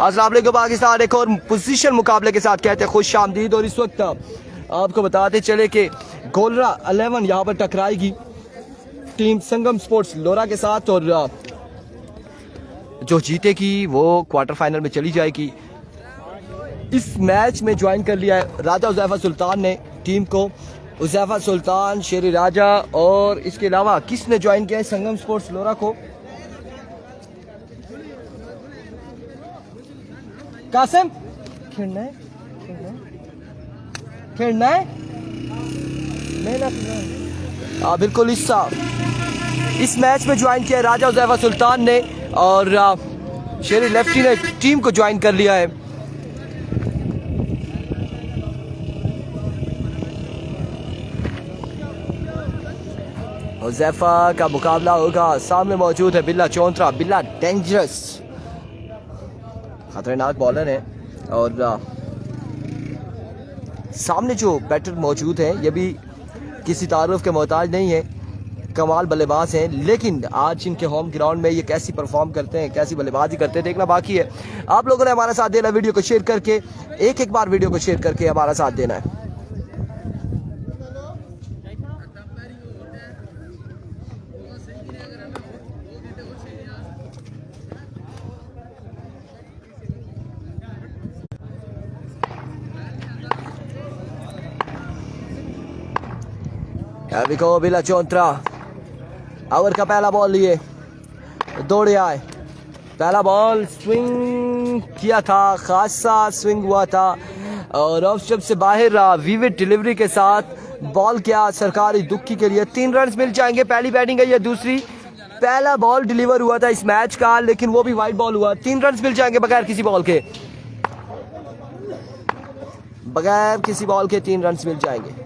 अस्सलाम वालेकुम पाकिस्तान, एक और पोजीशन मुकाबले के साथ कहते हैं खुश आमदीद। और इस वक्त आपको बताते चले कि गोलरा 11 यहाँ पर टकराएगी टीम संगम स्पोर्ट्स लोरा के साथ, और जो जीतेगी वो क्वार्टर फाइनल में चली जाएगी। इस मैच में ज्वाइन कर लिया है राजा उज़ैफा सुल्तान ने टीम को। उज़ैफा सुल्तान, शेरी राजा, और इसके अलावा किसने ज्वाइन किया है संगम स्पोर्ट्स लोरा को? कासिम खेलना है, खेलना है हाँ बिल्कुल। इस मैच में ज्वाइन किया है राजा उज़ैफा सुल्तान ने, और शेरी लेफ्टी ने टीम को ज्वाइन कर लिया है। उज़ैफा का मुकाबला होगा, सामने मौजूद है बिल्ला चौंतरा। बिल्ला डेंजरस खतरनाक बॉलर है, और सामने जो बैटर मौजूद है ये भी किसी तारुफ के मोहताज नहीं है, कमाल बल्लेबाज हैं। लेकिन आज इनके होम ग्राउंड में ये कैसी परफॉर्म करते हैं, कैसी बल्लेबाजी करते हैं, देखना बाकी है। आप लोगों ने हमारा साथ देना, वीडियो को शेयर करके, एक बार वीडियो को शेयर करके हमारा साथ देना है। अभी को बिल्ला चौंतरा ओवर का पहला बॉल लिए, दौड़े आए। पहला बॉल स्विंग किया था, खासा स्विंग हुआ था, और ऑफ स्टंप से बाहर रहा। विविड डिलीवरी के साथ बॉल किया सरकारी दुक्की के लिए। 3 रन मिल जाएंगे। पहली बैटिंग है या दूसरी? पहला बॉल डिलीवर हुआ था इस मैच का, लेकिन वो भी वाइड बॉल हुआ। 3 रन मिल जाएंगे बगैर किसी बॉल के, बगैर किसी बॉल के 3 रन मिल जाएंगे।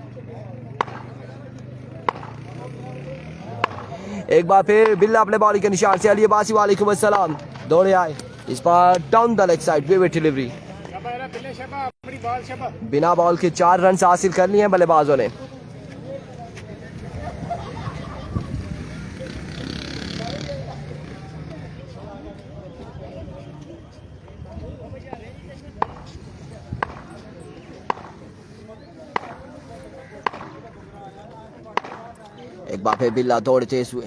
एक बार फिर बिल्ला अपने बॉलिंग के निशान से। अली अब्बासी वालेकुम अस्सलाम, दौड़े आए। इस बार down the leg side wide delivery. बिना बॉल के 4 रन हासिल कर लिए हैं बल्लेबाजों ने। एक बार फिर बिल्ला दौड़ तेज हुए।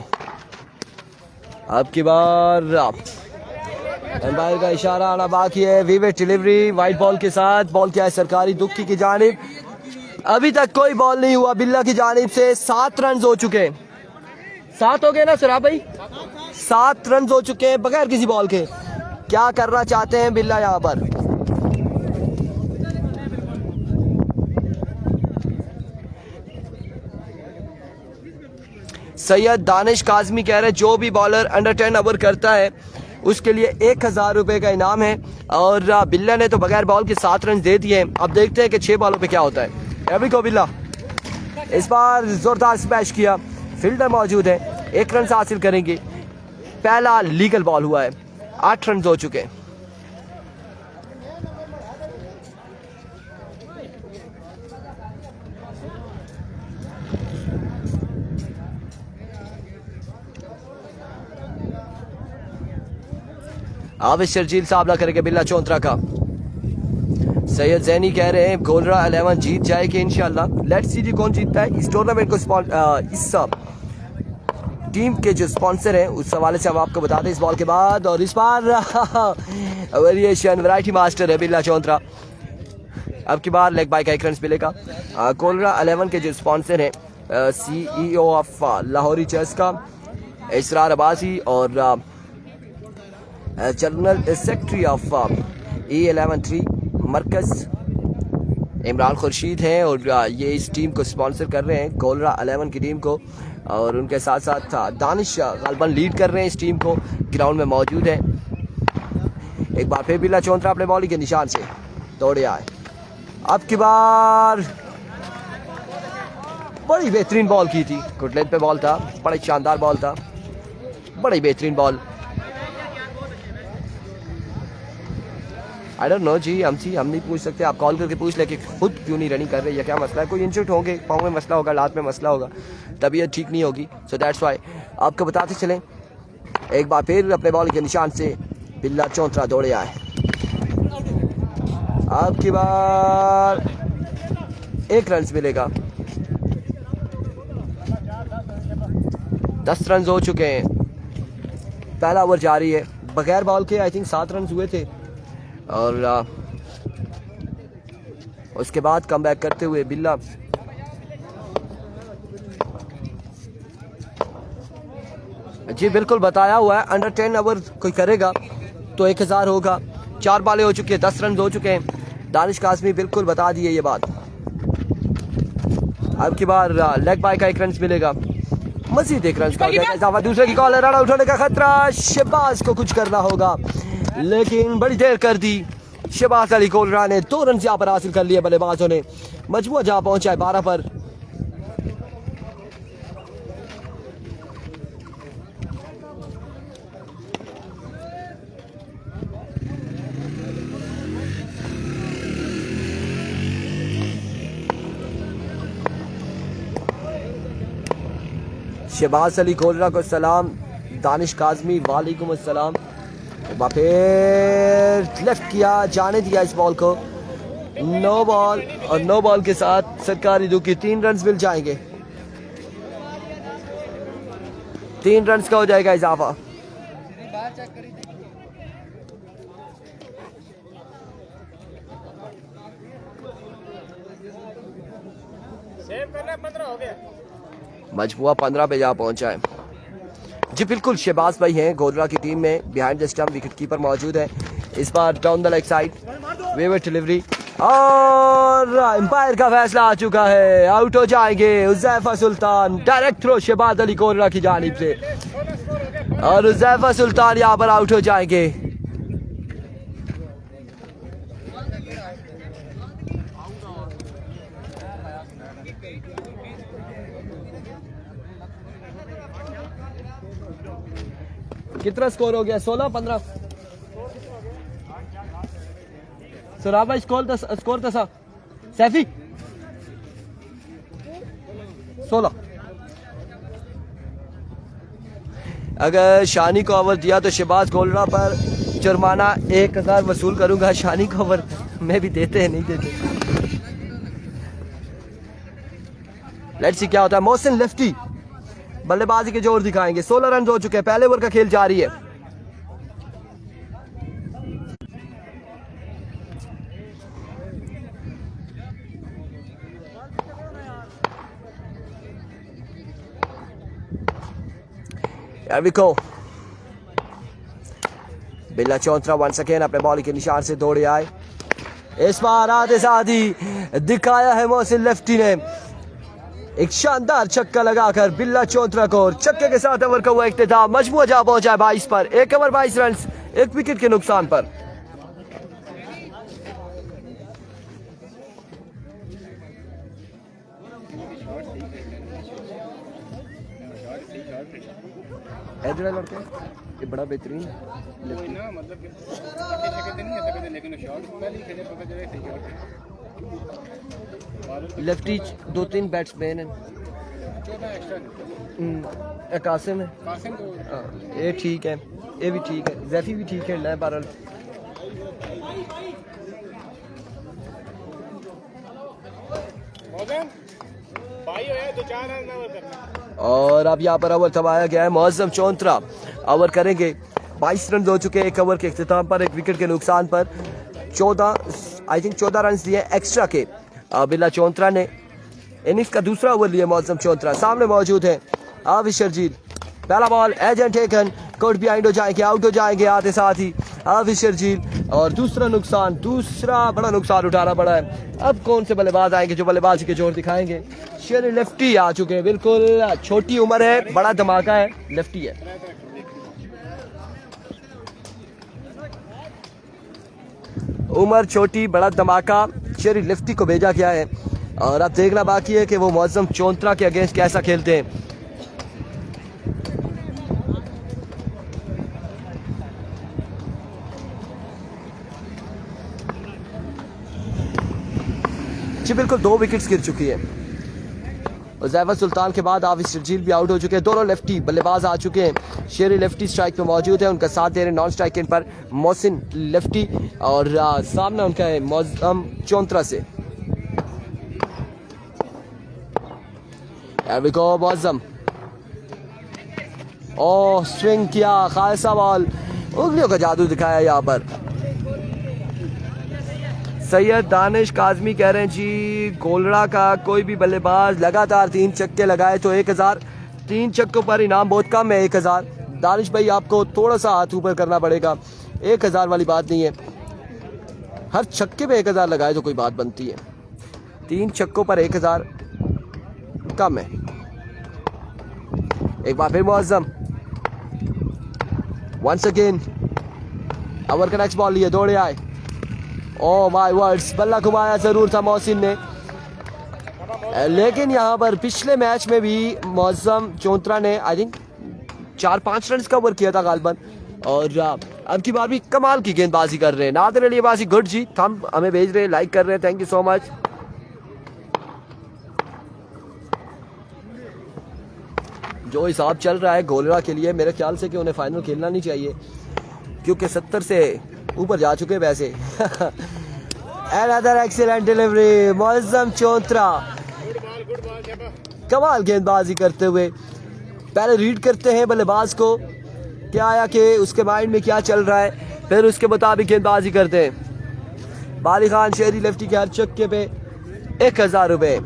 अब की बार एम्पायर का इशारा आना बाकी है। विविड डिलीवरी वाइड बॉल के साथ, बॉल क्या है सरकारी दुक्की की जानिब। अभी तक कोई बॉल नहीं हुआ बिल्ला की जानिब से। 7 रन हो चुके, 7 हो गए ना सरा भाई? 7 रन हो चुके हैं बगैर किसी बॉल के। क्या करना चाहते हैं बिल्ला यहाँ पर? सैयद दानिश काजमी कह रहे हैं जो भी बॉलर अंडर 10 ओवर करता है उसके लिए 1000 रुपए का इनाम है। और बिल्ला ने तो बगैर बॉल के 7 रन दे दिए। अब देखते हैं कि 6 बॉलों पे क्या होता है। अभी को बिल्ला इस बार जोरदार स्मैश किया, फील्डर मौजूद है, 1 रन हासिल करेंगे। पहला लीगल बॉल हुआ है, 8 रन हो चुके हैं। अब इस शर्जील सामना करेंगे बिल्ला चौंतरा का। सैयद जैनी कह रहे हैं गोलरा 11 जीत जाएगी इंशाल्लाह। लेट्स सी जी कौन जीतता है इस टूर्नामेंट को। इस टीम के जो स्पॉन्सर हैं उस हवाले से हम आपको बता दें इस बॉल के बाद। और इस बार वेरिएशन वैरायटी मास्टर है बिल्ला चौंतरा। अब की बार लेग बाय का 1 रन मिलेगा। गोलरा 11 के जो स्पॉन्सर हैं CEO ऑफ लाहौरी चेस का इसरार अब्बासी, और जनरल सेक्रेटरी ऑफ E11 मरकज इमरान खुर्शीद हैं। और ये इस टीम को स्पॉन्सर कर रहे हैं, गोलरा 11 की टीम को। और उनके साथ साथ दानिश गालबन लीड कर रहे हैं इस टीम को, ग्राउंड में मौजूद है। एक बार फिर बिल्ला चौंतरा अपने बॉलिंग के निशान से दौड़े आए। अब की बार बड़ी बेहतरीन बॉल की थी, गुड लेंथ पे बॉल था, बड़ा शानदार बॉल था, बड़ी बेहतरीन बॉल। आई डोंट नो जी, हम नहीं पूछ सकते, आप कॉल करके पूछ ले कि खुद क्यों नहीं रनिंग कर रहे, या क्या मसला है। कोई इंजर्ड होंगे, पाँव में मसला होगा, लात में मसला होगा, तबीयत ठीक नहीं होगी, सो दैट्स वाई। आपको बताते चलें एक बार फिर अपने बॉल के निशान से बिल्ला चौंतरा दौड़े आए। अब की बार 1 रन मिलेगा। 10 रन हो चुके हैं। पहला ओवर जारी है। बगैर बॉल के आई थिंक 7 रन हुए थे और उसके बाद कम बैक करते हुए बिल्ला जी बिल्कुल बताया हुआ है अंडर 10 ओवर कोई करेगा तो 1000 होगा। 4 बॉलें हो चुकी है, 10 रन हो चुके हैं। दानिश काज़मी बिल्कुल बता दिए ये बात। अब की बार लेग बाय का 1 रन मिलेगा। मजीद 1 रन का हो जाएगा इजाफा। दूसरे की कॉल है, रन उठाने का खतरा। शहबाज को कुछ करना होगा लेकिन बड़ी देर कर दी। शहबाज अली कोलरा ने 2 रन यहाँ पर हासिल कर लिए बल्लेबाजों ने। मजमूआ जहाँ पहुंचा है 12 पर। शहबाज अली कोलरा को सलाम। दानिश काज़मी वालेकुम अस्सलाम। फिर लेफ्ट किया, जाने दिया इस बॉल को। नो बॉल और नो बॉल के साथ सरकारी दुखी 3 रन मिल जाएंगे। 3 रन का हो जाएगा इजाफा। मजमुआ 15 पे जा पहुंचा है जी बिल्कुल। शहबाज भाई हैं गोलरा की टीम में, behind the stump wicket keeper मौजूद है। इस बार डाउन द लेग साइड वेवर डिलीवरी और एम्पायर का फैसला आ चुका है। आउट हो जाएंगे हुज़ैफा सुल्तान। डायरेक्ट थ्रो शहबाज अली गोलरा की जानिब से और हुज़ैफा सुल्तान यहाँ पर आउट हो जाएंगे। कितना स्कोर हो गया? 16-15। सुराबा स्कोर था सैफी 16। अगर शानी को ओवर दिया तो शहबाज गोलरा पर जुर्माना 1000 वसूल करूंगा। शानी को ओवर में भी देते हैं नहीं देते। लेट्स सी क्या होता है। मोहसिन लेफ्टी बल्लेबाजी के जोर दिखाएंगे। 16 रन हो चुके हैं। पहले ओवर का खेल जारी है। Here we go. बिल्ला चौंतरा वंस अगेन अपने बॉल के निशान से दौड़े आए। इस बार आधे साथ ही दिखाया है मोहसिन लेफ्टी ने। एक शानदार छक्का लगाकर बिल्ला चौंतरा को छक्के के साथ ओवर का हुआ इख्तिताम। मजमूआ जा पहुंचा है 22 पर। 1 ओवर 22 रन 1 विकेट के नुकसान पर। इधर लड़के ये बड़ा बेहतरीन ना, मतलब लेकिन लेफ्टी 2-3 बैट्समैन हैं। कासिम है, ये ठीक है, ये भी ठीक है, जैफी भी ठीक है। बहरहाल और अब यहाँ पर ओवर थमाया गया है। मुअज्जम चौंतरा ओवर करेंगे। 22 रन हो चुके हैं 1 ओवर के इख्तिताम पर 1 विकेट के नुकसान पर। 14 रन दिए एक्स्ट्रा के बिल्ला चौंतरा ने। इनिंग्स का दूसरा ओवर लिया मुअज्जम चौंतरा। सामने मौजूद है आविश शर्जील। पहला ball agent taken, court behind हो जाएंगे, आउट हो जाएंगे आते साथ ही आविश शर्जील। और दूसरा बड़ा नुकसान उठाना पड़ा है। अब कौन से बल्लेबाज आएंगे जो बल्लेबाजी के जोर दिखाएंगे? शेर लेफ्टी आ चुके हैं। बिल्कुल छोटी उम्र है, बड़ा धमाका है, लेफ्टी है। उम्र छोटी, बड़ा धमाका, शेर लेफ्टी को भेजा गया है। और अब देखना बाकी है कि वो मुअज्जम चौंतरा के अगेंस्ट कैसा खेलते हैं। जी बिल्कुल 2 विकेट्स गिर चुकी है। उज़ैफर सुल्तान के बाद हाफिज शर्जील भी आउट हो चुके हैं। दोनों लेफ्टी बल्लेबाज आ चुके हैं। शेरी लेफ्टी स्ट्राइक पे मौजूद है, उनका साथ दे रहे हैं नॉन स्ट्राइक पर मोहसिन लेफ्टी, और सामने उनका है मौज़म चौंतरा से। मौज़म ओह स्विंग किया, खालसा बॉल, उंगलियों का जादू दिखाया यहाँ पर। सैयद दानिश काजमी कह रहे हैं जी गोलड़ा का कोई भी बल्लेबाज लगातार 3 छक्के लगाए तो 1000, 3 छक्कों पर इनाम बहुत कम है 1000। दानिश भाई आपको थोड़ा सा हाथ ऊपर करना पड़ेगा, 1000 वाली बात नहीं है, हर छक्के पे 1000 लगाए तो कोई बात बनती है, 3 छक्कों पर 1000 कम है। एक बार फिर मुअज्जम, वंस अगेन ओवर का नेक्स्ट बॉल लिए दौड़े आए। ओह माय वर्ड्स, बल्ला घुमाया जरूर था मोहसिन ने, लेकिन यहाँ पर पिछले मैच में भी मौज़म चौंतरा ने आई थिंक 4-5 रन का ओवर किया था गालबन, और अब की बार भी कमाल की गेंदबाजी कर रहे हैं। नादिर अली अब्बासी गुड जी, हम हमें भेज रहे हैं, लाइक कर रहे हैं, थैंक यू सो मच। जो हिसाब चल रहा है गोलरा के लिए, मेरे ख्याल से कि उन्हें फाइनल खेलना नहीं चाहिए, क्योंकि 70 से ऊपर जा चुके वैसे। Another excellent delivery, मुअज्जम चौंतरा कमाल गेंदबाजी करते हुए, पहले रीड करते हैं बल्लेबाज को क्या आया कि उसके माइंड में क्या चल रहा है, फिर उसके मुताबिक गेंदबाजी करते हैं। बाली खान शेरी लेफ्टी के हर छक्के पे 1000 रुपए।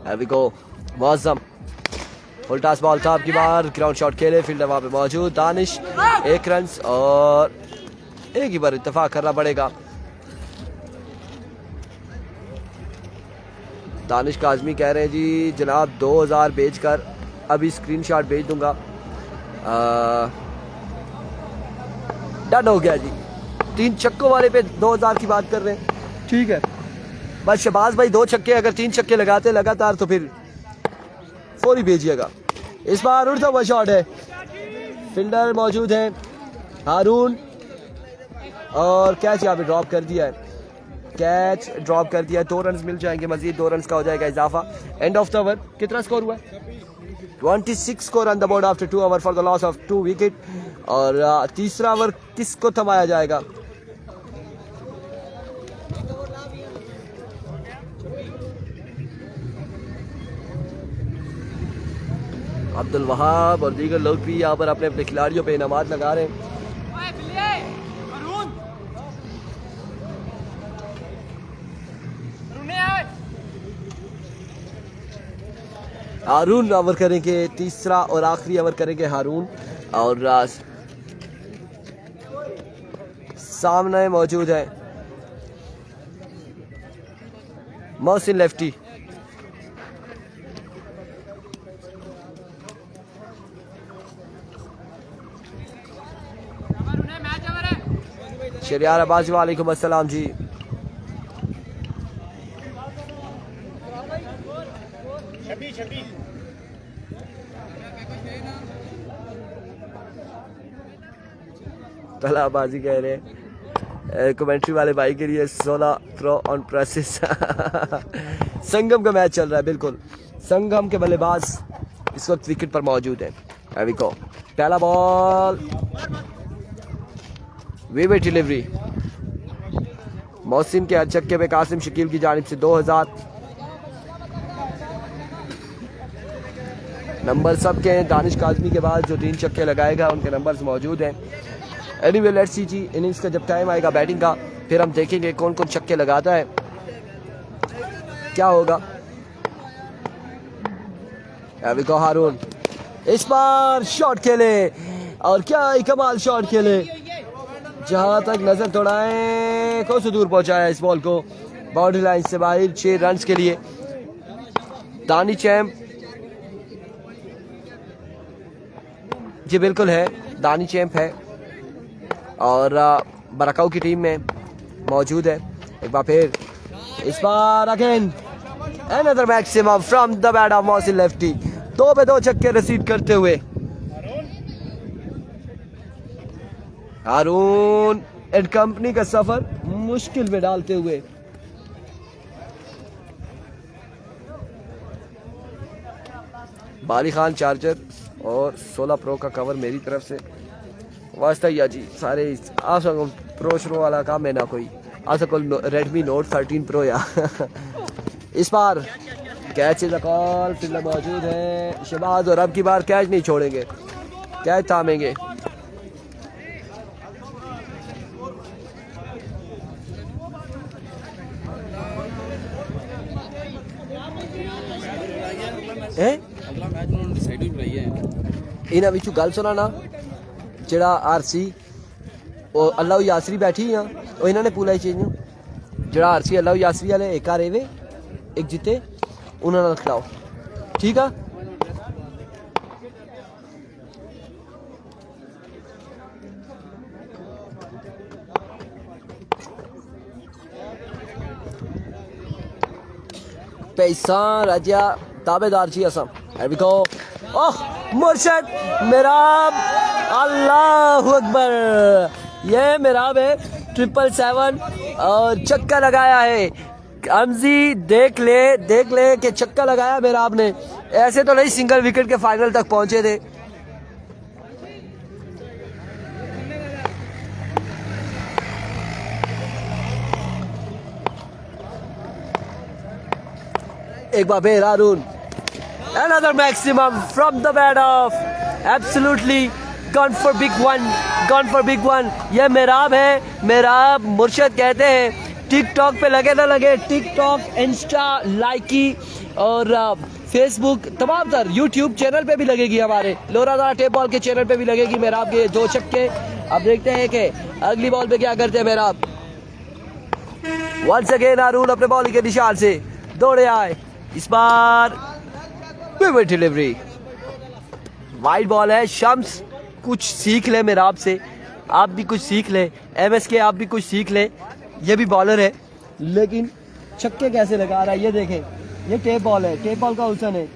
There we go, Muazzam full toss ball था, अब की बार ग्राउंड शॉट खेले, फील्डर वहां पे मौजूद। दानिश 1 रन और एक ही बार इत्तेफाक करना पड़ेगा। दानिश काजमी कह रहे हैं जी जनाब 2000 भेजकर अभी स्क्रीनशॉट भेज दूंगा। डन हो गया जी, 3 छक्कों वाले पे 2000 की बात कर रहे हैं, ठीक है। बस शहबाज भाई 2 छक्के, अगर 3 छक्के लगाते लगातार तो फिर फौरी भेजिएगा। इस बार उड़ता हुआ शॉट है, फील्डर मौजूद है हारून, और कैच यहाँ पे ड्रॉप कर दिया है, कैच ड्रॉप कर दिया है। 2 रन मिल जाएंगे, मजीद 2 रन का हो जाएगा इजाफा। एंड ऑफ द ओवर कितना स्कोर हुआ है? 26 score on the board after 2 over for the loss of 2 wicket. और तीसरा ओवर किसको थमाया जाएगा? अब्दुल वहाब और दीगर लोग भी यहाँ पर अपने अपने खिलाड़ियों पे इनामात लगा रहे हैं। हारून ओवर करेंगे, तीसरा और आखिरी ओवर करेंगे हारून, और सामने मौजूद है मोहसिन लेफ्टी। शरियार अब्बासी वालेकुम अस्सलाम जी। तलाबाजी कह रहे हैं कमेंट्री वाले भाई के लिए 16 थ्रो ऑन प्रेसेस। संगम का मैच चल रहा है, बिल्कुल संगम के बल्लेबाज इस वक्त विकेट पर मौजूद है। अभी को पहला बॉल, विवेट डिलीवरी, मोहसिन के छक्के पे कासिम शकील की जानिब से 2000। नंबर सब के हैं, दानिश काजमी के बाद जो 3 छक्के लगाएगा उनके नंबर्स मौजूद हैं। एनीवे लेट्स सी जी, इनिंग्स का जब टाइम आएगा बैटिंग का फिर हम देखेंगे कौन कौन छक्के लगाता है, क्या होगा। अभी को हारून इस बार शॉट खेले, और क्या ही कमाल शॉट खेले, जहां तक नजर दौड़ाएं कौन से दूर पहुंचाया इस बॉल को बाउंड्री लाइन से बाहर 6 रन के लिए। दानी चैम्प जी बिल्कुल है, दानी चैम्प है और बरकाऊ की टीम में मौजूद है। एक बार फिर इस बार again Another maximum from the bat of Mohsin Lefty. 2 पे 2 छक्के रसीद करते हुए हारून एंड कंपनी का सफर मुश्किल में डालते हुए बाली खान चार्जर और 16 प्रो का कवर मेरी तरफ से वास्ता या जी सारे आशा प्रो शो वाला काम है ना कोई आशा को रेडमी नोट 13 प्रो या इस बार कैच इज कॉल फिर मौजूद है शहबाज और अब की बार कैच नहीं छोड़ेंगे कैच थामेंगे इन्होंने बिचू गल सुना ना जड़ा आरसी अल्लाह यासरी बैठी हाँ वो इन्होंने पूरा ही चेंज जड़ा आरसी अल्लाह यासरी वाले एक हारे वे एक जीते उन्होंने खिलाओ ठीक है पैसा राजा ताबेदार जी असम Here we go. ओह मुर्शद मेराब अल्लाह अकबर ये मेराब है 777 और चक्का लगाया है अमजी देख ले कि चक्का लगाया मेराब ने ऐसे तो नहीं सिंगल विकेट के फाइनल तक पहुंचे थे एक बार फिर हारून another maximum from the bat of absolutely gone for big one ये मेराब है मेराब मुर्शद कहते हैं टिकटॉक पे लगे ना लगे टिकटॉक इंस्टा लाइकी और फेसबुक तमाम तर यूट्यूब चैनल पे भी लगेगी हमारे लोरादा टेप बॉल के चैनल पे भी लगेगी मेराब के 2 छक्के अब देखते हैं कि अगली बॉल पे क्या करते हैं मेराब वंस अगेन हारून अपने बॉलिंग के निशान से दौड़े आए इस बार विविड डिलीवरी वाइड बॉल है शम्स कुछ सीख ले मेराब से आप भी कुछ सीख ले एमएसके आप भी कुछ सीख ले ये भी बॉलर है लेकिन छक्के कैसे लगा रहा है ये देखें ये टेप बॉल है टेप बॉल का हुसन है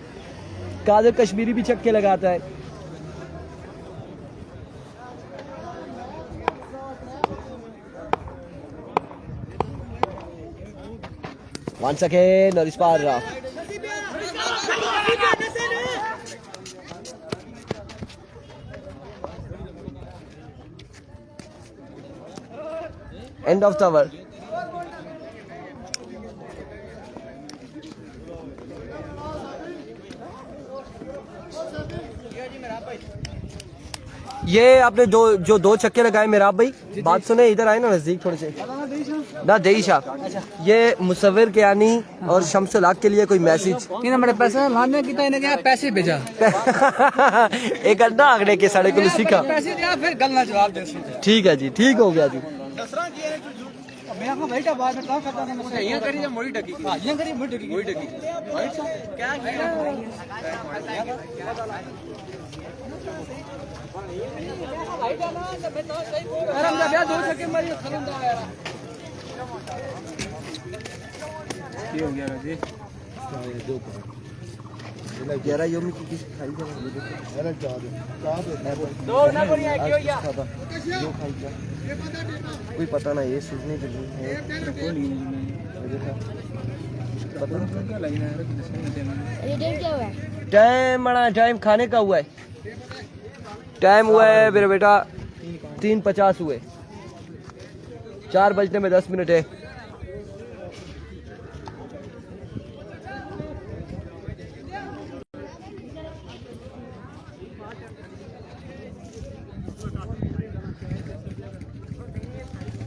कादिर कश्मीरी भी छक्के लगाता है वंस अगेन और इस बार एंड ऑफ द ओवर ये आपने जो 2 छक्के लगाए मेराब भाई बात सुने इधर आए ना नजदीक थोड़े से ना देईशा ये मुसव्विर के यानी और शम्सुल हक के लिए कोई मैसेज मेरे पैसे लाने की पैसे भेजा एक अंडा आगने के साढ़े को सीखा पैसे दिया फिर गलना जवाब दे ठीक है जी ठीक हो गया जी मैं आपको भाई का बाद में काम करता था यहां करी मोड़ी टकी हां यहां करी मोड़ी टकी क्या किया अरे मैं ब्याह 2 छक्के मारी खत्म था यार ये हो गया जी 11 योमी की किस खाई जा अरे जा दे दो ना पड़ी है क्यों या जो खाई जा कोई पता ना ये सीजने के लिए है पता नहीं क्या लाइन है टाइम क्या हुआ है टाइम बड़ा टाइम खाने का हुआ है टाइम हुआ है मेरे बेटा 3:50 हुए 4 बजने में 10 मिनट है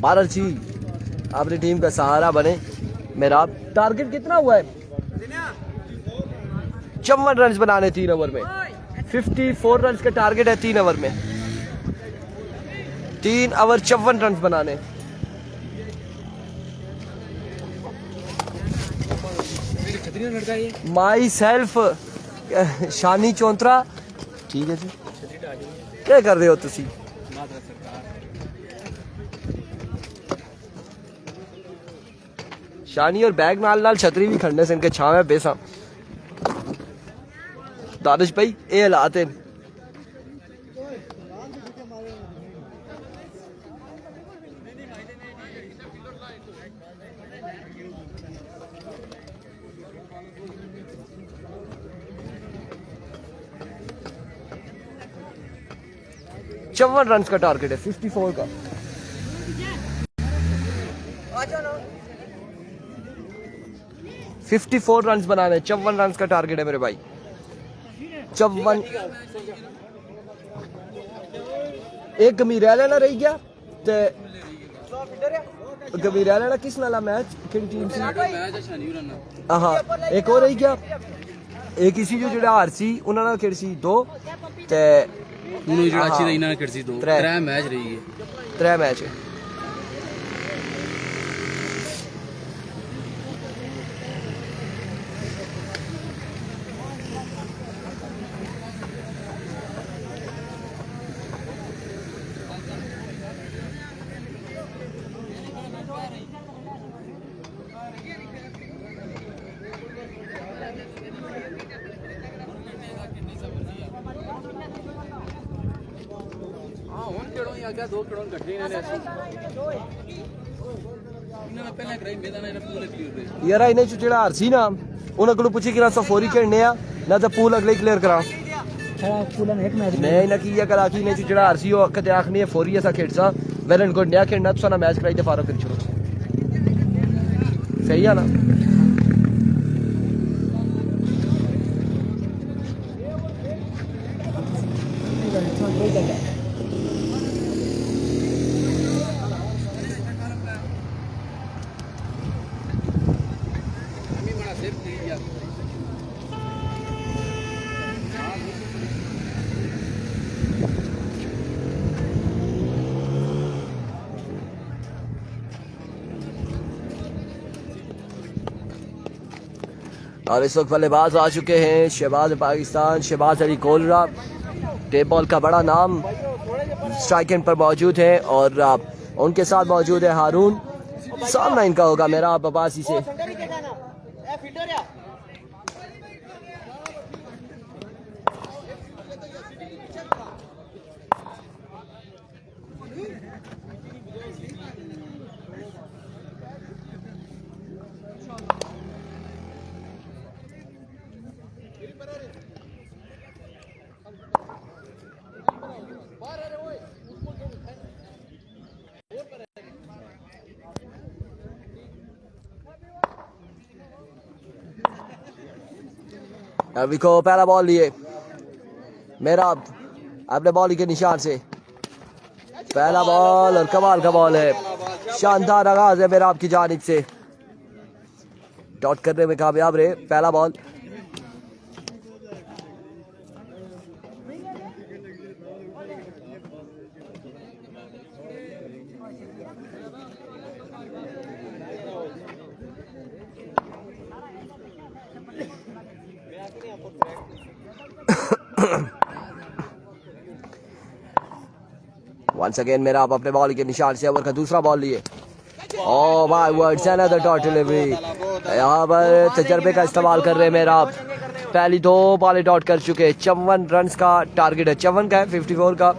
भारत जी अपनी टीम का सहारा बने मेरा टारगेट कितना हुआ है 54 रन बनाने 3 ओवर में 54 रन का टारगेट है 3 ओवर में 3 ओवर 54 रन बनाने माई सेल्फ शानी चौंतरा ठीक है जी क्या कर रहे हो तुसी शानी और बैग नाल नाल छतरी भी खड़ने से इनके छावे बेसा दानिश भाई ये हालात हैं। चौवन रन का टारगेट है 54 का। ना 54 रन बनाने, 54 रन का टारगेट है मेरे भाई। 54 एक गमीर लेना रही गया ते गमीर लेना किस नाला मैच केड़ी टीम सी हाँ एक और रही गया एक इसी जो जेड़ा हार सी उन्हां नाल केड़ी सी 2 ते ਉਹਨੂੰ ਜਿਹੜਾ ਅੱਛੀ ਦਾ ਇਹਨਾਂ ਨੇ ਖਿੜਸੀ ਦੋ त्रै ਮੈਚ ਰਹੀ ਹੈ 3 मैच है। ਹਾਂ ਹੁਣ ਕਿਹੜੋਂ ਹੀ ਆ ਗਿਆ 2 ਕਿਹੜੋਂ ਇਕੱਠੇ ਇਹਨਾਂ ਨੇ ਇਹਨਾਂ ਨੇ ਪਹਿਲਾਂ ਕਰਾਈ ਮੈਦਾਨ ਇਹਨਾਂ ਪੂਰੇ ਕਲੀਅਰ ਹੋਏ यार इन्हें जो जेड़ा हार सी ना उन्हां कोलों पुछी कि 104 खेलने आ ना तो पूल अगले क्लियर करा नहीं ना की या करा की ने जो जेड़ा हार सी ओ कते आखनी है फोरी ऐसा खेडसा वेलन को नया खेलना तो ना मैच कराई ते फारो कर छोड़ो सही है ना। और इस वक्त बल्लेबाज आ चुके हैं शहबाज पाकिस्तान, शहबाज अली कोलरा टेप बॉल का बड़ा नाम स्ट्राइक एंड पर मौजूद है और उनके साथ मौजूद है हारून। सामना इनका होगा मेरा अब्बासी से। अभी को पहला बॉल लिए मेरा अपने बॉल के निशान से पहला बॉल और कमाल का बॉल है, शानदार आगाज है मेरा आपकी जानिब से। डॉट करने में कामयाब रहे। पहला बॉल वंस अगेन मेरा आप अपने बॉल के निशान से ओवर का दूसरा बॉल लिए। Oh my words another dot delivery. यहाँ पर तजर्बे का इस्तेमाल कर रहे हैं मेरा आप। पहली 2 बॉलें डॉट कर चुके हैं। 54 रन का टारगेट है, 54 का है 54 का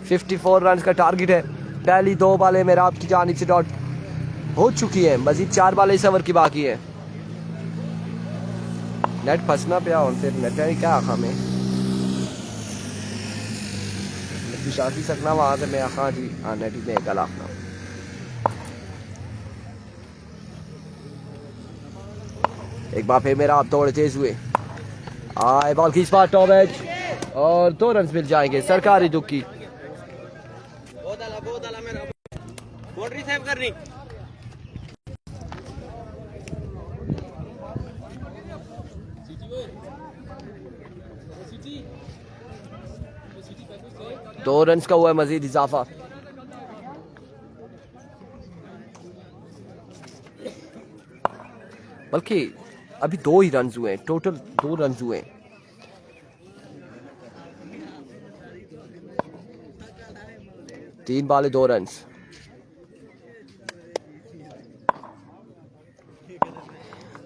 54 रन का टारगेट है। पहली 2 बॉलें मेरा आपकी जानिब से डॉट हो चुकी है, मजीद 4 बॉलें इस ओवर की बाकी है। नेट फंसना पिया और फिर नेट क्या आखा में शादी सकना वहां से मैं आखा जी नेट में गल आखना। एक बार फिर मेरा आप थोड़े तेज हुए आए बॉल की स्पॉट टॉप एज और 2 रन मिल जाएंगे सरकारी दुक्की। बाउंड्री सेव करनी। दो रन्स का हुआ है मजीद इजाफा। बल्कि अभी 2 ही रन हुए हैं, टोटल 2 रन हुए हैं। तीन बॉले 2 रन।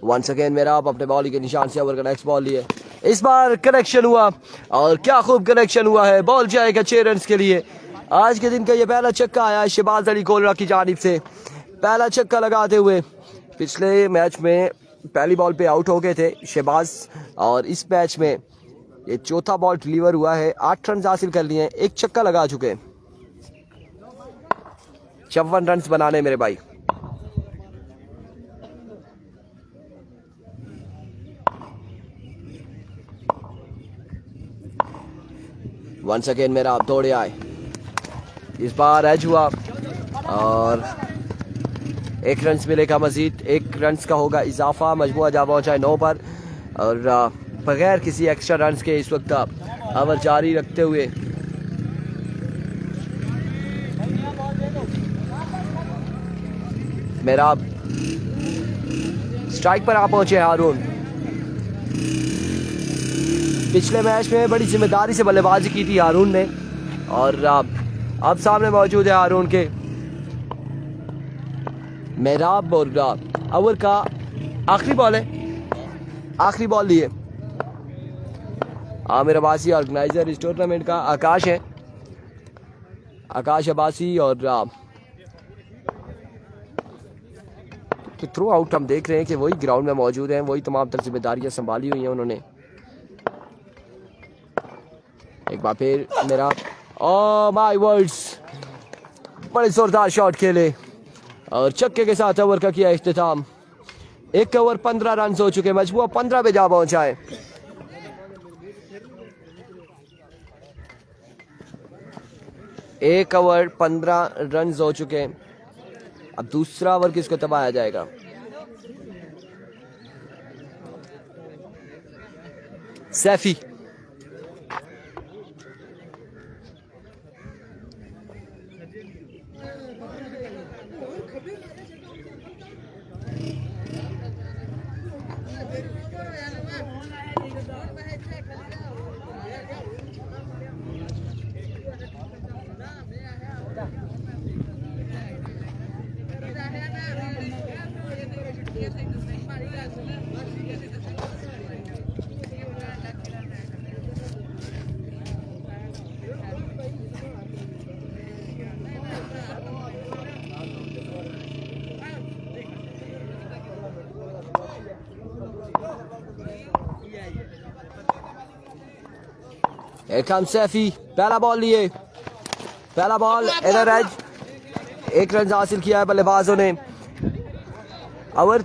वंस अगेन मेरा आप अपने बॉल के निशान से ओवर का नेक्स्ट बॉल लिए, इस बार कनेक्शन हुआ और क्या खूब कनेक्शन हुआ है। बॉल जाएगा 6 रन के लिए। आज के दिन का ये पहला छक्का आया है शहबाज अली कोलरा की जानिब से, पहला छक्का लगाते हुए। पिछले मैच में पहली बॉल पे आउट हो गए थे शहबाज और इस मैच में ये चौथा बॉल डिलीवर हुआ है। 8 रन हासिल कर लिए हैं, एक छक्का लगा चुके हैं। 54 रन बनाने मेरे भाई। वंस अगेन मेरा आप दौड़े आए, इस बार एज हुआ और 1 रन मिलेगा मजीद। 1 रन का होगा इजाफा, मजमुआ जा पहुंचा है 9 पर और बगैर किसी एक्स्ट्रा रन के इस वक्त ओवर जारी रखते हुए मेरा स्ट्राइक पर आ पहुंचे हारून। पिछले मैच में बड़ी जिम्मेदारी से बल्लेबाजी की थी हारून ने और अब सामने मौजूद है हारून के मेहराब और ओवर का आखिरी बॉल है, आखिरी बॉल लिए। आमिर अब्बासी ऑर्गेनाइजर इस टूर्नामेंट का आकाश है, आकाश अब्बासी और थ्रू आउट हम देख रहे हैं कि वही ग्राउंड में मौजूद हैं, वही तमाम तर जिम्मेदारियां संभाली हुई हैं उन्होंने। एक बार फिर मेरा ओह माय वर्ड्स, बड़े जोरदार शॉट खेले और छक्के के साथ ओवर का किया इख्तिताम। 1 ओवर 15 रन हो चुके, मजबूर 15 पे जा पहुंचा है। एक ओवर 15 रन हो चुके हैं। अब दूसरा ओवर किसको तबाया जाएगा? सैफी। एकम सैफी पहला बॉल लिए, पहला बॉल इधर एज। 1 रन हासिल किया है बल्लेबाजों ने। ओवर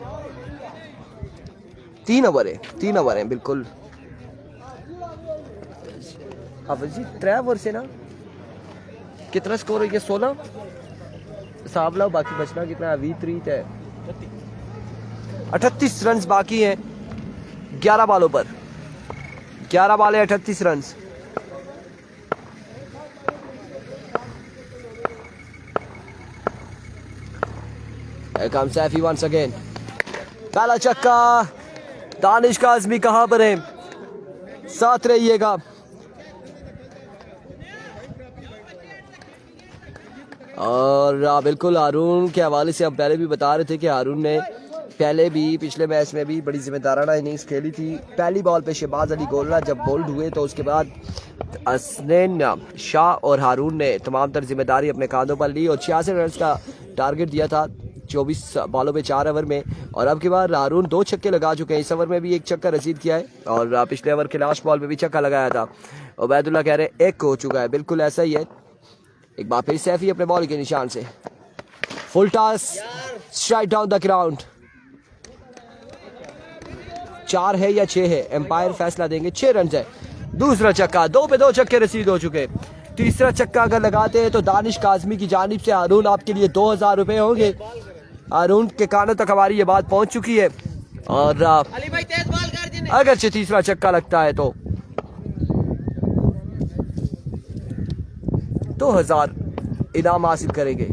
3 ओवर है, 3 ओवर है बिल्कुल। अब जी 3 ओवर से ना कितना स्कोर है ये? 16 हिसाब लो, बाकी बचना कितना? 23 है। 38 रन बाकी हैं 11 बॉलों पर। 11 बॉल है 38 रन। एकम सैफी वंस अगेन, पहला छक्का। दानिश काज़मी कहां पर है? साथ रहिएगा। और बिल्कुल हारून के हवाले से हम पहले भी बता रहे थे कि हारून ने पहले भी पिछले मैच में भी बड़ी जिम्मेदाराना इनिंग्स खेली थी। पहली बॉल पे शहबाज अली कोलरा जब बोल्ड हुए तो उसके बाद असनैन शाह और हारून ने तमाम तर जिम्मेदारी अपने कांधों पर ली और 86 रन का टारगेट दिया था 24 बॉलों पे 4 ओवर में। और अब की बार हारून 2 छक्के लगा चुके हैं। इस ओवर में भी 1 छक्का रसीद किया है और पिछले ओवर के लास्ट बॉल पे भी छक्का लगाया था। उबैदुल्ला कह रहे हैं 1 हो चुका है, बिल्कुल ऐसा ही है। एक बार फिर सैफी अपने बॉल के निशान से full toss, strike down the ground. 4 है या 6 है, एम्पायर फैसला देंगे। 6 रन है। दूसरा छक्का, 2 पे 2 छक्के रसीद हो चुके। तीसरा छक्का अगर लगाते हैं तो दानिश काज़मी की जानिब से हारून आपके लिए 2000 रुपए होंगे। हारून के कानों तक हमारी ये बात पहुंच चुकी है और अगर से तीसरा छक्का लगता है तो 2000 इनाम हासिल करेंगे।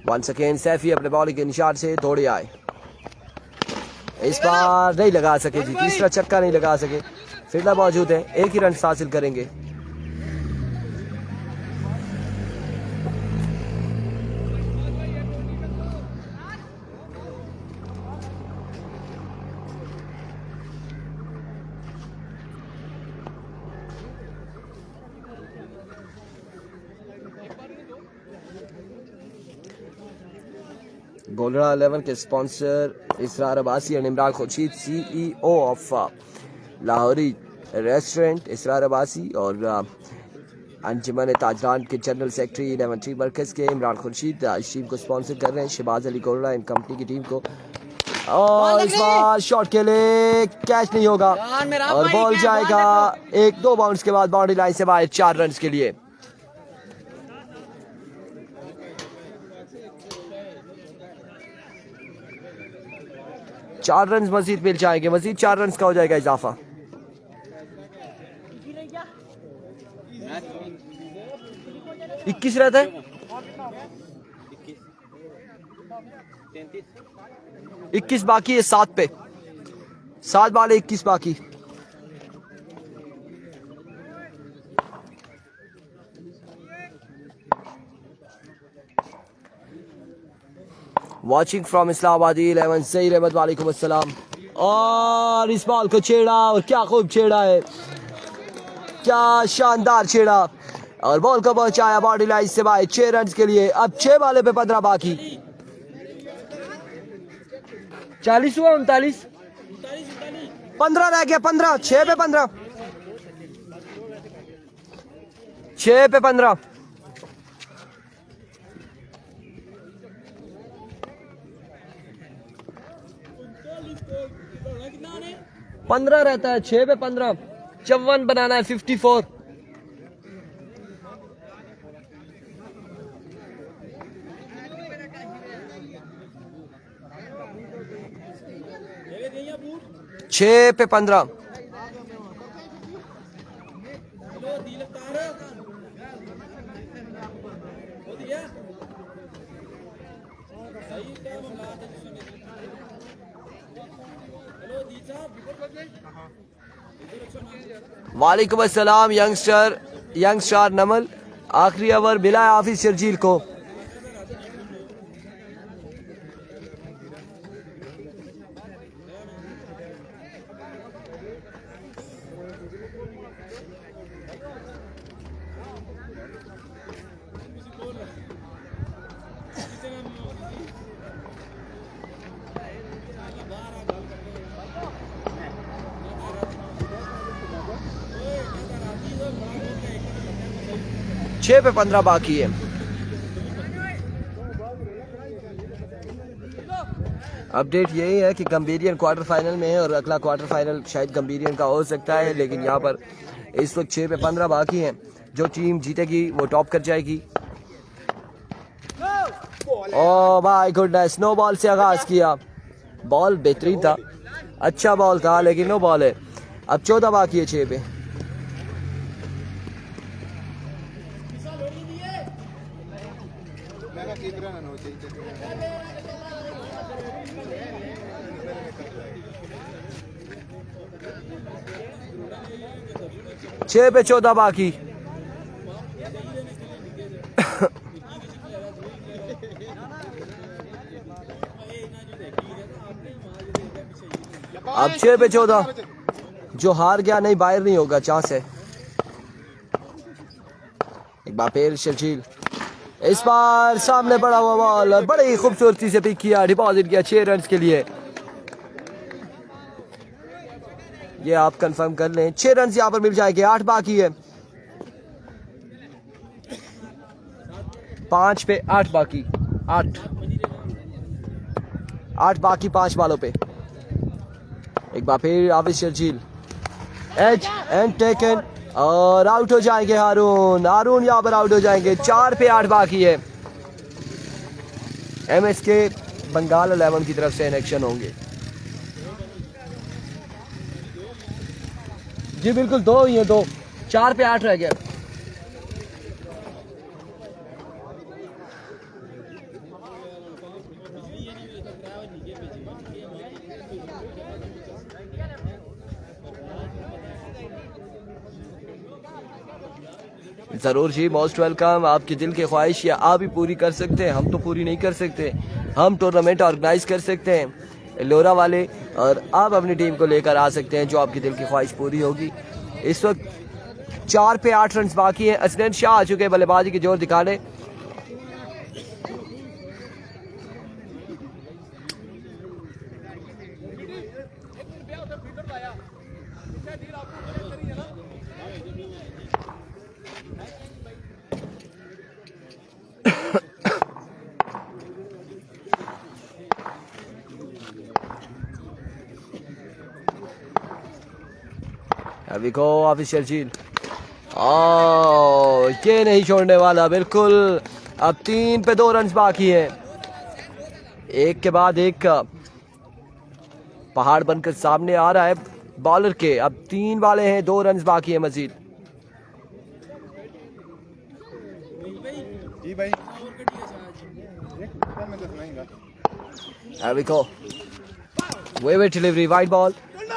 वंस अगेन सैफी अपने बॉलिंग के निशान से दौड़े आए। इस बार नहीं लगा सके जी, तीसरा छक्का नहीं लगा सके। फील्डर मौजूद है, 1 ही रन हासिल करेंगे। गोलरा 11 के स्पॉन्सर इसरार अब्बासी और Imran Khurshid, CEO of Lahori restaurant Israr Abbasi और अंजुमन ताजरान के जनरल सेक्रेटरी 11 मरकज़ के इमरान खुर्शीद इस टीम को स्पॉन्सर कर रहे हैं। शहबाज अली गोलरा इन कंपनी की टीम को, और इस बार शॉट के लिए कैच नहीं होगा और बॉल जाएगा 1-2 बाउंड्स के बाद बाउंड्री लाइन से बाहर 4 रन के लिए। चार रन मजीद मिल जाएंगे, मजीद 4 रन का हो जाएगा इजाफा। मैच 21 रहता है, 21 बाकी है 7 पे, 7 बाले 21 बाकी। वॉचिंग फ्रॉम इस्लामाबादी 11 सईद अहमद, वालेकुम अस्सलाम। और इस बॉल को छेड़ा और क्या खूब छेड़ा है, क्या शानदार छेड़ा और बॉल को पहुंचाया बाउंड्री लाइन से बाहर 6 रन के लिए। अब 6 बाले पे 15 बाकी। 40 हुआ 39, 15 रह गया, 15, 6 पे 15, 6 पे 15। पंद्रह रहता है, 6 पे 15, 54 बनाना है, 54। छः पे 15। वालेकुम अस्सलाम यंगस्टर नमल, आखिरी ओवर बिला हाफिज शर्जील को। छः पे 15 बाकी है। अपडेट यही है कि गंभीरियन क्वार्टर फाइनल में है और अगला क्वार्टर फाइनल शायद गंभीरियन का हो सकता है, लेकिन यहाँ पर इस वक्त 6 पे 15 बाकी हैं। जो टीम जीतेगी वो टॉप कर जाएगी। Oh my goodness, no ball से आगाज किया, बॉल बेहतरीन था, अच्छा बॉल था, लेकिन नो बॉल है। अब 14 बाकी है 6 पे। छः पे 14 बाकी। अब 6 पे 14, जो हार गया नहीं बाहर नहीं होगा, चांस है। एक बार फिर शर्जील, इस बार सामने पड़ा हुआ बॉल और बड़ी खूबसूरती से पिक किया, डिपॉजिट किया 6 रन के लिए। ये आप कंफर्म कर लें, 6 रन यहाँ पर मिल जाएंगे। 8 बाकी है, 5 पे 8 बाकी, 8 बाकी 5 बालों पे। एक बार फिर हाफिज शर्जील, एज एंड टेकन और आउट हो जाएंगे हारून यहाँ पर आउट हो जाएंगे। 4 पे 8 बाकी है। MSK बंगाल 11 की तरफ से इनेक्शन होंगे। जी बिल्कुल, 2 ही है, 2, 4 पे 8 रह गया। ज़रूर जी, मोस्ट वेलकम। आपकी दिल की ख्वाहिश या आप ही पूरी कर सकते हैं, हम तो पूरी नहीं कर सकते। हम टूर्नामेंट ऑर्गेनाइज कर सकते हैं लोरा वाले, और आप अपनी टीम को लेकर आ सकते हैं जो आपकी दिल की ख्वाहिश पूरी होगी। इस वक्त 4 पे 8 रन बाकी हैं। असनैन शाह आ चुके हैं बल्लेबाजी की जोर दिखाने। अभी को ऑफिशियल चील, ये नहीं छोड़ने वाला बिल्कुल। अब 3 पे 2 रन बाकी हैं, एक के बाद एक पहाड़ बनकर सामने आ रहा है बॉलर के। अब 3 वाले हैं, 2 रन बाकी है मजीद। जी भाई अभी को वे डिलीवरी वाइड बॉल,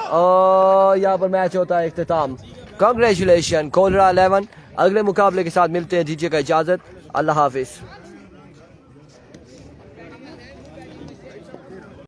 यहाँ पर मैच होता है इख्तिताम। Congratulation cholera 11। अगले मुकाबले के साथ मिलते हैं, दीजिएगा इजाजत, अल्लाह हाफिज।